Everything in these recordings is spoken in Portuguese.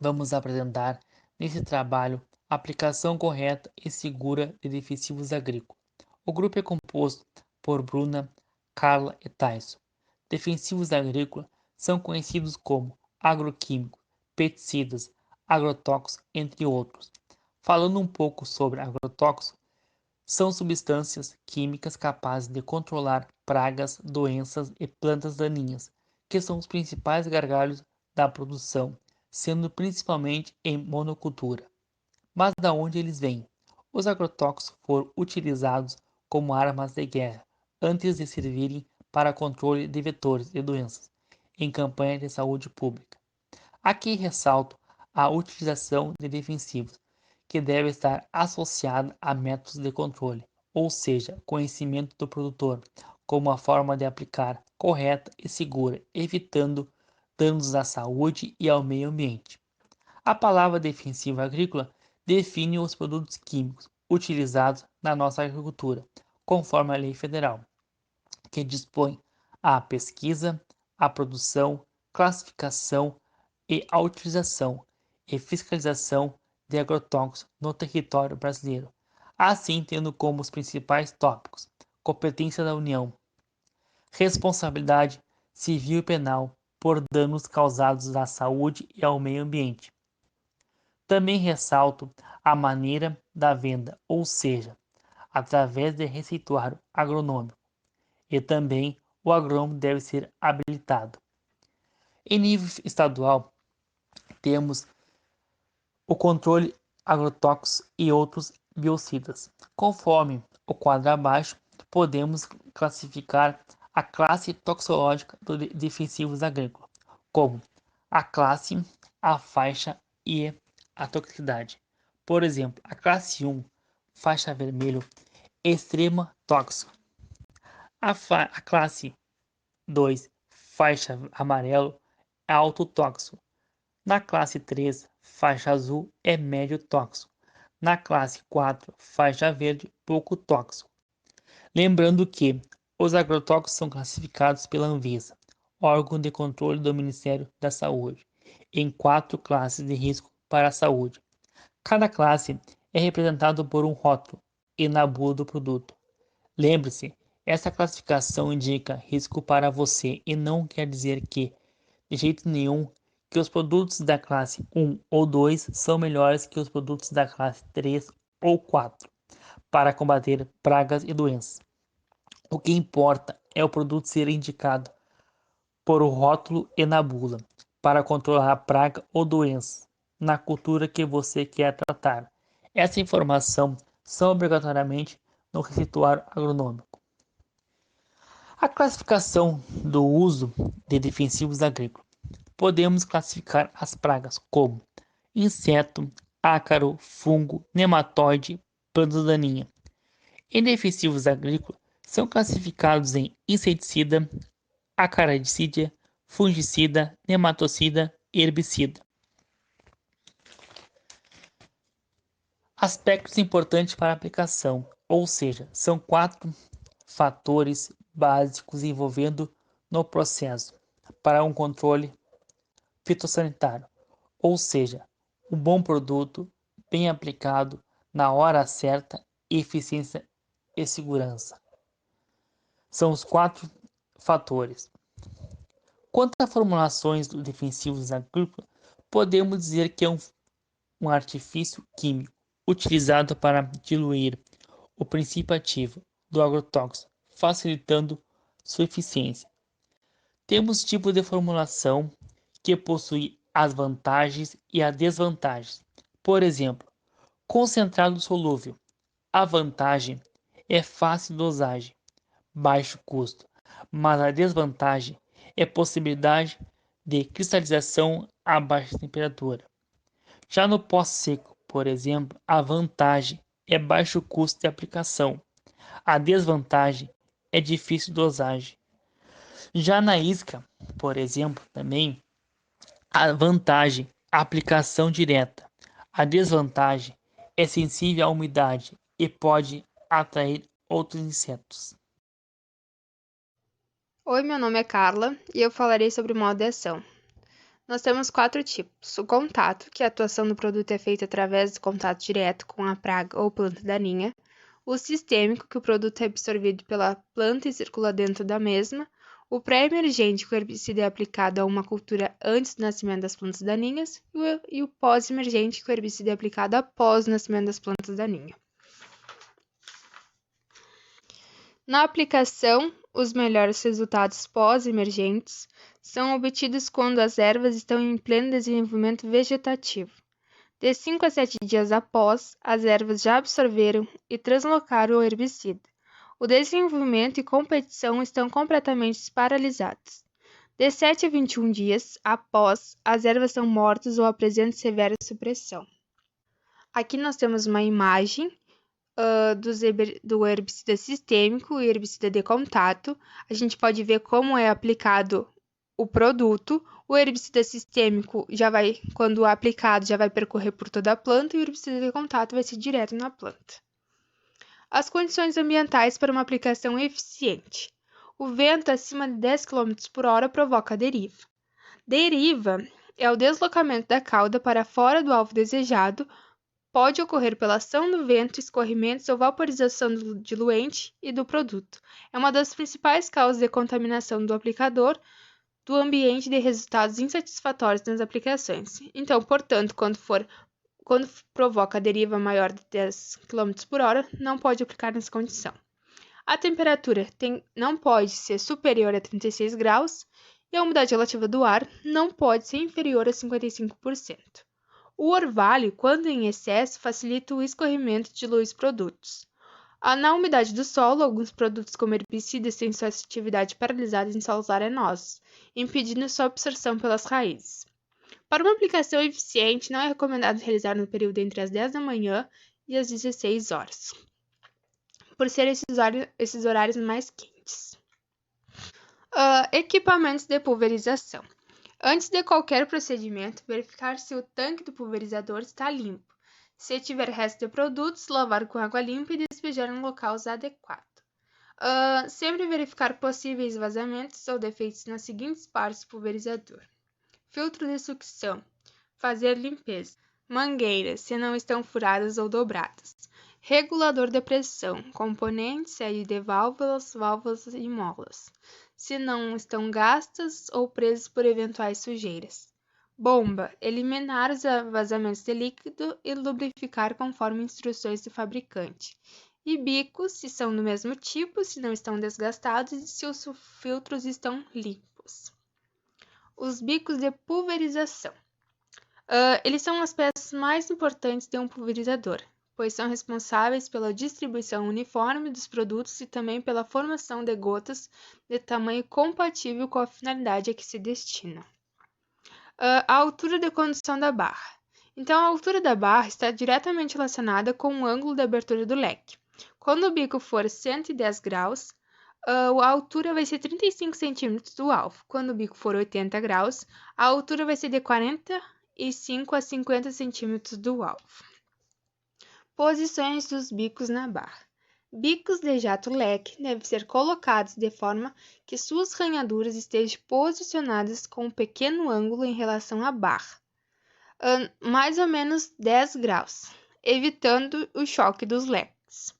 Vamos apresentar nesse trabalho a aplicação correta e segura de defensivos agrícolas. O grupo é composto por Bruna, Carla e Tyson. Defensivos agrícolas são conhecidos como agroquímicos, pesticidas, agrotóxicos, entre outros. Falando um pouco sobre agrotóxicos, são substâncias químicas capazes de controlar pragas, doenças e plantas daninhas, que são os principais gargalos da produção, sendo principalmente em monocultura. Mas da onde eles vêm? Os agrotóxicos foram utilizados como armas de guerra antes de servirem para controle de vetores e doenças em campanhas de saúde pública. Aqui ressalto a utilização de defensivos, que deve estar associada a métodos de controle, ou seja, conhecimento do produtor, como a forma de aplicar correta e segura, evitando danos à saúde e ao meio ambiente. A palavra defensivo agrícola define os produtos químicos utilizados na nossa agricultura, conforme a lei federal, que dispõe a pesquisa, a produção, classificação e a utilização e fiscalização de agrotóxicos no território brasileiro, assim tendo como os principais tópicos competência da União, responsabilidade civil e penal por danos causados à saúde e ao meio ambiente. Também ressalto a maneira da venda, ou seja, através de receituário agronômico, e também o agrônomo deve ser habilitado. Em nível estadual, temos o controle agrotóxicos e outros biocidas. Conforme o quadro abaixo, podemos classificar a classe toxológica dos defensivos agrícolas, como a classe, a faixa e a toxicidade. Por exemplo, a classe 1, faixa vermelho, extrema tóxico. A classe 2, faixa amarelo, é alto tóxico. Na classe 3, faixa azul, é médio tóxico. Na classe 4, faixa verde, pouco tóxico. Lembrando que os agrotóxicos são classificados pela Anvisa, órgão de controle do Ministério da Saúde, em 4 classes de risco para a saúde. Cada classe é representada por um rótulo e na bula do produto. Lembre-se, essa classificação indica risco para você e não quer dizer que, de jeito nenhum, que os produtos da classe 1 ou 2 são melhores que os produtos da classe 3 ou 4 para combater pragas e doenças. O que importa é o produto ser indicado por o rótulo e na bula para controlar a praga ou doença na cultura que você quer tratar. Essa informação são obrigatoriamente no receituário agronômico. A classificação do uso de defensivos agrícolas. Podemos classificar as pragas como inseto, ácaro, fungo, nematóide, planta daninha. Em defensivos agrícolas, são classificados em inseticida, acaricida, fungicida, nematocida e herbicida. Aspectos importantes para a aplicação, ou seja, são 4 fatores básicos envolvendo no processo para um controle fitossanitário, ou seja, um bom produto, bem aplicado, na hora certa, eficiência e segurança. São os 4 fatores. Quanto a formulações dos defensivos agrícolas, podemos dizer que é um artifício químico utilizado para diluir o princípio ativo do agrotóxico, facilitando sua eficiência. Temos tipos de formulação que possuem as vantagens e as desvantagens. Por exemplo, concentrado solúvel. A vantagem é fácil dosagem, baixo custo, mas a desvantagem é possibilidade de cristalização a baixa temperatura. Já no pó seco, por exemplo, a vantagem é baixo custo de aplicação. A desvantagem é difícil dosagem. Já na isca, por exemplo, também a vantagem é a aplicação direta. A desvantagem é sensível à umidade e pode atrair outros insetos. Oi, meu nome é Carla e eu falarei sobre o modo de ação. Nós temos 4 tipos. O contato, que a atuação do produto é feita através do contato direto com a praga ou planta daninha. O sistêmico, que o produto é absorvido pela planta e circula dentro da mesma. O pré-emergente, que o herbicida é aplicado a uma cultura antes do nascimento das plantas daninhas. E o pós-emergente, que o herbicida é aplicado após o nascimento das plantas daninhas. Na aplicação, os melhores resultados pós-emergentes são obtidos quando as ervas estão em pleno desenvolvimento vegetativo. De 5 a 7 dias após, as ervas já absorveram e translocaram o herbicida. O desenvolvimento e competição estão completamente paralisados. De 7 a 21 dias após, as ervas são mortas ou apresentam severa supressão. Aqui nós temos uma imagem do herbicida sistêmico e herbicida de contato. A gente pode ver como é aplicado o produto. O herbicida sistêmico quando aplicado, já vai percorrer por toda a planta e o herbicida de contato vai ser direto na planta. As condições ambientais para uma aplicação eficiente. O vento acima de 10 km por hora provoca deriva. Deriva é o deslocamento da cauda para fora do alvo desejado. Pode ocorrer pela ação do vento, escorrimentos ou vaporização do diluente e do produto. É uma das principais causas de contaminação do aplicador do ambiente e de resultados insatisfatórios nas aplicações. Então, portanto, quando provoca deriva maior de 10 km por hora, não pode aplicar nessa condição. A temperatura não pode ser superior a 36 graus e a umidade relativa do ar não pode ser inferior a 55%. O orvalho, quando em excesso, facilita o escorrimento de dilui os produtos. Na umidade do solo, alguns produtos como herbicidas têm sua atividade paralisada em solos arenosos, impedindo sua absorção pelas raízes. Para uma aplicação eficiente, não é recomendado realizar no período entre as 10 da manhã e as 16 horas, por ser esses horários mais quentes. Equipamentos de pulverização. Antes de qualquer procedimento, verificar se o tanque do pulverizador está limpo. Se tiver resto de produtos, lavar com água limpa e despejar em um local adequado. Sempre verificar possíveis vazamentos ou defeitos nas seguintes partes do pulverizador. Filtro de sucção. Fazer limpeza. Mangueiras, se não estão furadas ou dobradas. Regulador de pressão. Componentes, sede de válvulas e molas, se não estão gastas ou presas por eventuais sujeiras. Bomba, eliminar os vazamentos de líquido e lubrificar conforme instruções do fabricante. E bicos, se são do mesmo tipo, se não estão desgastados e se os filtros estão limpos. Os bicos de pulverização. Eles são as peças mais importantes de um pulverizador, pois são responsáveis pela distribuição uniforme dos produtos e também pela formação de gotas de tamanho compatível com a finalidade a que se destina. A altura de condução da barra. Então, a altura da barra está diretamente relacionada com o ângulo de abertura do leque. Quando o bico for 110 graus, a altura vai ser 35 centímetros do alvo. Quando o bico for 80 graus, a altura vai ser de 45 a 50 centímetros do alvo. Posições dos bicos na barra. Bicos de jato-leque devem ser colocados de forma que suas ranhaduras estejam posicionadas com um pequeno ângulo em relação à barra, mais ou menos 10 graus, evitando o choque dos leques.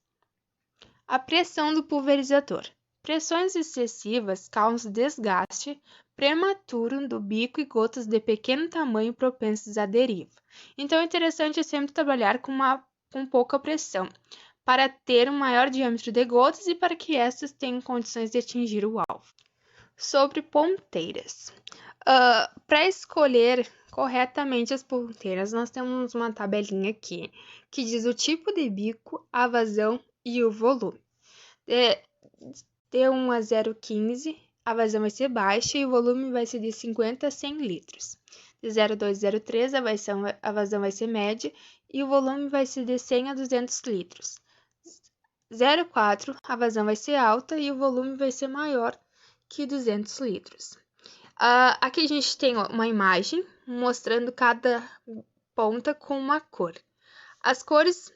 A pressão do pulverizador. Pressões excessivas causam desgaste prematuro do bico e gotas de pequeno tamanho propensas à deriva. Então, é interessante sempre trabalhar com pouca pressão, para ter um maior diâmetro de gotas e para que estas tenham condições de atingir o alvo. Sobre ponteiras. Para escolher corretamente as ponteiras, nós temos uma tabelinha aqui, que diz o tipo de bico, a vazão e o volume. De 1 a 0,15, a vazão vai ser baixa e o volume vai ser de 50 a 100 litros. De 0,2 a 0,3, a vazão vai ser média e o volume vai ser de 100 a 200 litros. 0,4, a vazão vai ser alta e o volume vai ser maior que 200 litros. Aqui a gente tem uma imagem mostrando cada ponta com uma cor. As cores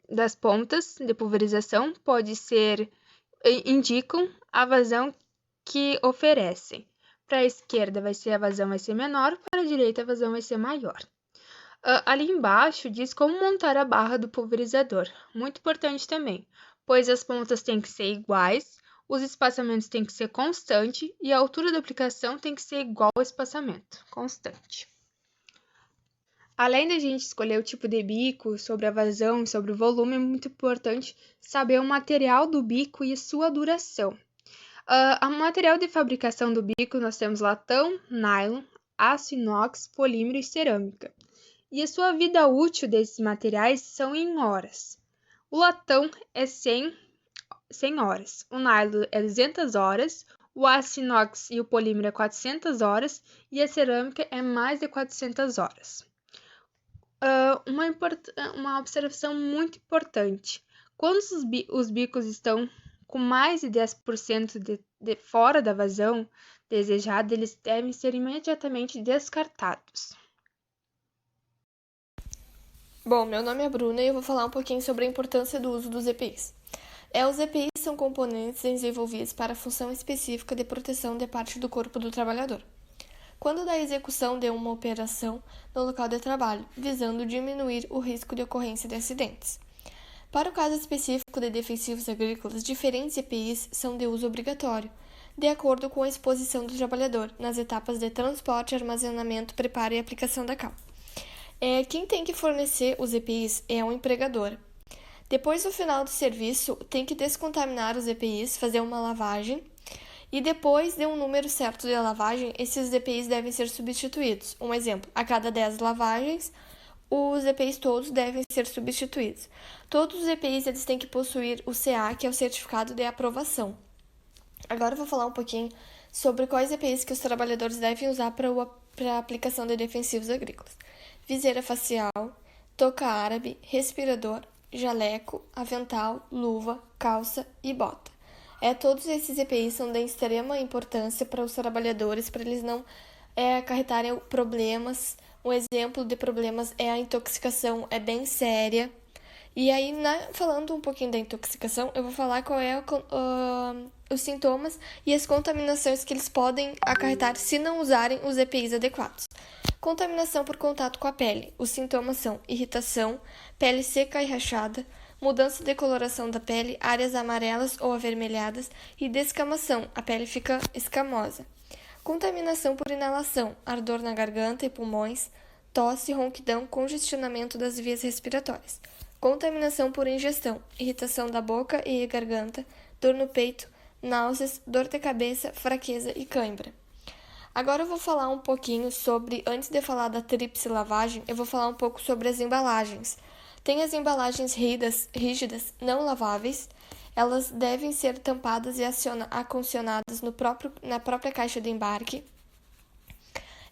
das pontas de pulverização indicam a vazão que oferecem. Para a esquerda a vazão vai ser menor, para a direita a vazão vai ser maior. Ali embaixo diz como montar a barra do pulverizador. Muito importante também, pois as pontas têm que ser iguais, os espaçamentos têm que ser constantes e a altura da aplicação tem que ser igual ao espaçamento, constante. Além da gente escolher o tipo de bico, sobre a vazão e sobre o volume, é muito importante saber o material do bico e a sua duração. O material de fabricação do bico nós temos latão, nylon, aço inox, polímero e cerâmica. E a sua vida útil desses materiais são em horas. O latão é 100 horas, o nylon é 200 horas, o aço inox e o polímero é 400 horas e a cerâmica é mais de 400 horas. Uma observação muito importante: quando os bicos estão com mais de 10% de fora da vazão desejada, eles devem ser imediatamente descartados. Bom, meu nome é Bruna e eu vou falar um pouquinho sobre a importância do uso dos EPIs. Os EPIs são componentes desenvolvidos para a função específica de proteção de parte do corpo do trabalhador, quando da execução de uma operação no local de trabalho, visando diminuir o risco de ocorrência de acidentes. Para o caso específico de defensivos agrícolas, diferentes EPIs são de uso obrigatório, de acordo com a exposição do trabalhador nas etapas de transporte, armazenamento, preparo e aplicação da cal. Quem tem que fornecer os EPIs é o empregador. Depois do final do serviço, tem que descontaminar os EPIs, fazer uma lavagem, e depois de um número certo de lavagem, esses EPIs devem ser substituídos. Um exemplo, a cada 10 lavagens, os EPIs todos devem ser substituídos. Todos os EPIs eles têm que possuir o CA, que é o Certificado de Aprovação. Agora eu vou falar um pouquinho sobre quais EPIs que os trabalhadores devem usar para a aplicação de defensivos agrícolas. Viseira facial, touca árabe, respirador, jaleco, avental, luva, calça e bota. Todos esses EPIs são de extrema importância para os trabalhadores, para eles não acarretarem problemas. Um exemplo de problemas é a intoxicação, é bem séria. E aí, falando um pouquinho da intoxicação, eu vou falar qual é os sintomas e as contaminações que eles podem acarretar se não usarem os EPIs adequados. Contaminação por contato com a pele. Os sintomas são irritação, pele seca e rachada, mudança de coloração da pele, áreas amarelas ou avermelhadas e descamação, a pele fica escamosa. Contaminação por inalação, ardor na garganta e pulmões, tosse, ronquidão, congestionamento das vias respiratórias. Contaminação por ingestão, irritação da boca e garganta, dor no peito, náuseas, dor de cabeça, fraqueza e cãibra. Agora eu vou falar um pouquinho sobre, antes de falar da tríplice lavagem, eu vou falar um pouco sobre as embalagens. Tem as embalagens rígidas, não laváveis. Elas devem ser tampadas e acondicionadas na própria caixa de embarque.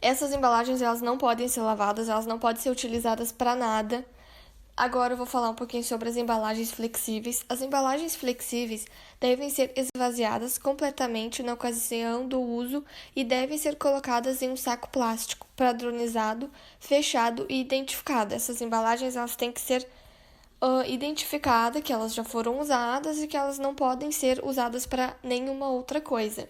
Essas embalagens elas não podem ser lavadas, elas não podem ser utilizadas para nada. Agora eu vou falar um pouquinho sobre as embalagens flexíveis. As embalagens flexíveis devem ser esvaziadas completamente na ocasião do uso e devem ser colocadas em um saco plástico padronizado, fechado e identificado. Essas embalagens elas têm que ser identificadas, que elas já foram usadas e que elas não podem ser usadas para nenhuma outra coisa.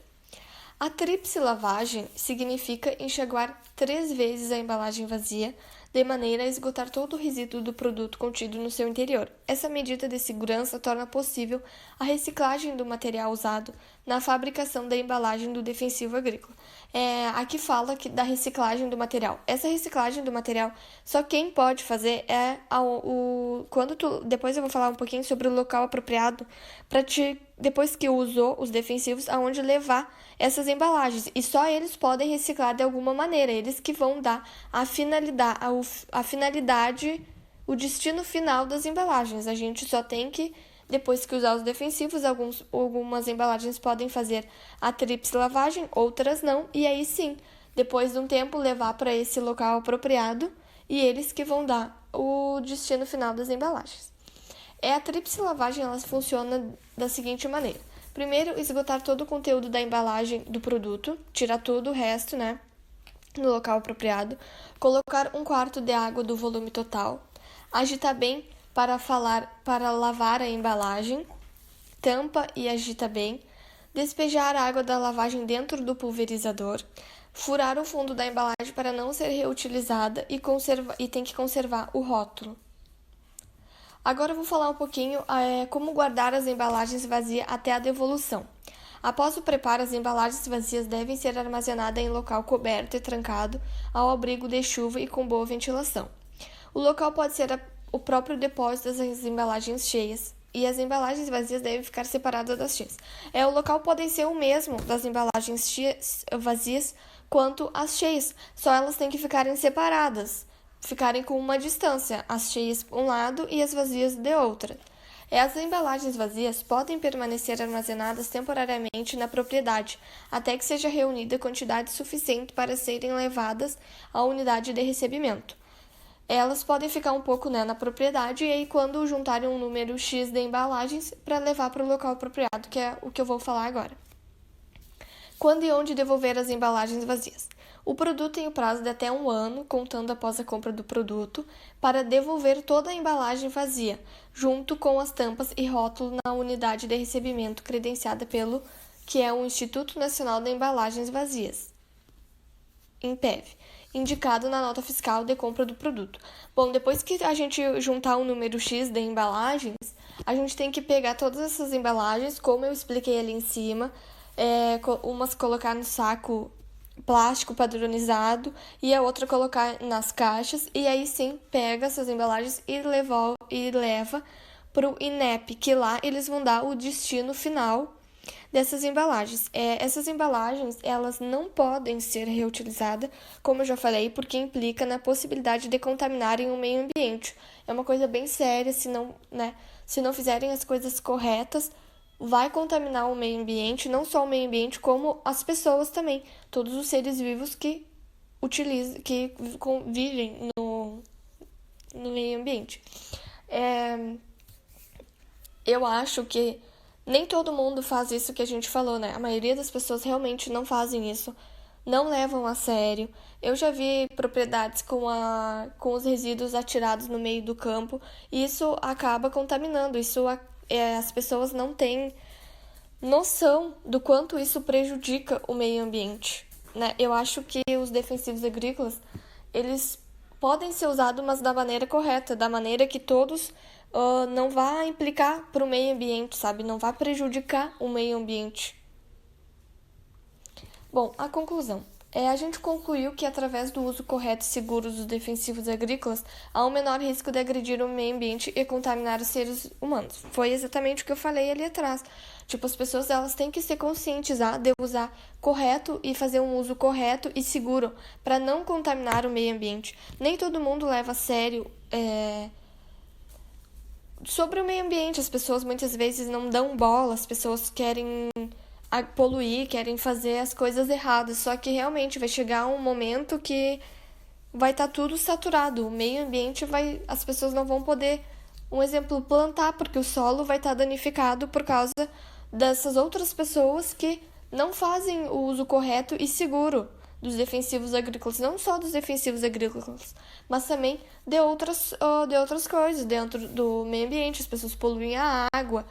A tríplice lavagem significa enxaguar 3 vezes a embalagem vazia, de maneira a esgotar todo o resíduo do produto contido no seu interior. Essa medida de segurança torna possível a reciclagem do material usado na fabricação da embalagem do defensivo agrícola. Aqui fala da reciclagem do material. Essa reciclagem do material, só quem pode fazer depois eu vou falar um pouquinho sobre o local apropriado para depois que usou os defensivos, aonde levar essas embalagens. E só eles podem reciclar de alguma maneira, eles que vão dar a finalidade, o destino final das embalagens. A gente só tem que, depois que usar os defensivos, algumas embalagens podem fazer a tríplice lavagem, outras não, e aí sim, depois de um tempo, levar para esse local apropriado e eles que vão dar o destino final das embalagens. A tríplice lavagem ela funciona da seguinte maneira. Primeiro, esgotar todo o conteúdo da embalagem do produto, tirar todo o resto, no local apropriado, colocar 1/4 de água do volume total, agitar bem para lavar a embalagem, tampa e agita bem, despejar a água da lavagem dentro do pulverizador, furar o fundo da embalagem para não ser reutilizada e tem que conservar o rótulo. Agora eu vou falar um pouquinho como guardar as embalagens vazias até a devolução. Após o preparo, as embalagens vazias devem ser armazenadas em local coberto e trancado, ao abrigo de chuva e com boa ventilação. O local pode ser o próprio depósito das embalagens cheias, e as embalagens vazias devem ficar separadas das cheias. O local pode ser o mesmo das embalagens vazias quanto as cheias, só elas têm que ficarem separadas, ficarem com uma distância, as cheias de um lado e as vazias de outra. As embalagens vazias podem permanecer armazenadas temporariamente na propriedade, até que seja reunida quantidade suficiente para serem levadas à unidade de recebimento. Elas podem ficar um pouco na propriedade e aí quando juntarem um número X de embalagens para levar para o local apropriado, que é o que eu vou falar agora. Quando e onde devolver as embalagens vazias? O produto tem o prazo de até 1 ano, contando após a compra do produto, para devolver toda a embalagem vazia, junto com as tampas e rótulo na unidade de recebimento credenciada pelo que é o Instituto Nacional de Embalagens Vazias, INPEV, indicado na nota fiscal de compra do produto. Bom, depois que a gente juntar um número X de embalagens, a gente tem que pegar todas essas embalagens, como eu expliquei ali em cima, umas colocar no saco plástico padronizado e a outra colocar nas caixas, e aí sim pega essas embalagens e leva para o INEP, que lá eles vão dar o destino final dessas embalagens. Essas embalagens, elas não podem ser reutilizadas, como eu já falei, porque implica na possibilidade de contaminarem o meio ambiente. É uma coisa bem séria, se não fizerem as coisas corretas, vai contaminar o meio ambiente, não só o meio ambiente, como as pessoas também, todos os seres vivos que vivem no meio ambiente. Eu acho que nem todo mundo faz isso que a gente falou, né? A maioria das pessoas realmente não fazem isso, não levam a sério. Eu já vi propriedades com os resíduos atirados no meio do campo, e isso acaba contaminando. As pessoas não têm noção do quanto isso prejudica o meio ambiente, né? Eu acho que os defensivos agrícolas, eles podem ser usados, mas da maneira correta, da maneira que todos não vá implicar para o meio ambiente, sabe? Não vá prejudicar o meio ambiente. Bom, a conclusão. A gente concluiu que através do uso correto e seguro dos defensivos agrícolas, há um menor risco de agredir o meio ambiente e contaminar os seres humanos. Foi exatamente o que eu falei ali atrás. As pessoas elas têm que se conscientizar de usar correto e fazer um uso correto e seguro para não contaminar o meio ambiente. Nem todo mundo leva a sério sobre o meio ambiente. As pessoas muitas vezes não dão bola, as pessoas querem poluir, querem fazer as coisas erradas, só que realmente vai chegar um momento que vai estar tudo saturado, o meio ambiente as pessoas não vão poder, um exemplo, plantar, porque o solo vai estar danificado por causa dessas outras pessoas que não fazem o uso correto e seguro dos defensivos agrícolas, não só dos defensivos agrícolas, mas também de outras coisas dentro do meio ambiente. As pessoas poluem a água,